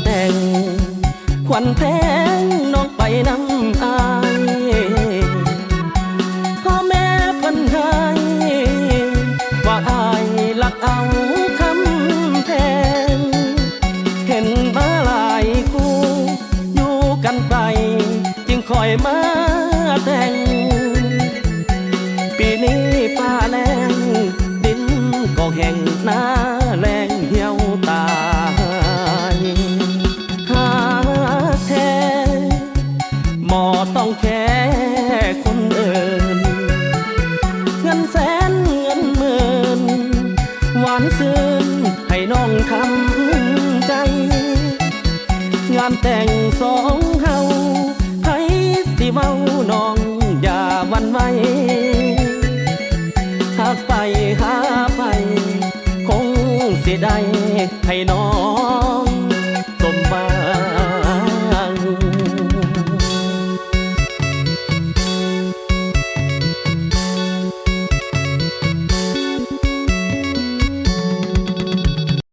แต่งขวัญแพงน้องไปน้ำอายพ่อแม่เพิ่นให้ว่าอายลักเอาคำแพงเห็นมาหลายคู่อยู่กันไปจึงคอยมาแต่งปีนี้ฟ้าแรงดินก็แห้งหน้าแรงเหี่ยวตายหาแท้หมอต้องแค่คนเอินเงินแสนเงินหมื่นหวานซึ้งให้น้องทำใจงานแต่งสองเฮาให้สิเมาน้องอย่าหวั่นไหวหากไปหาไปคงสิได้ให้น้อง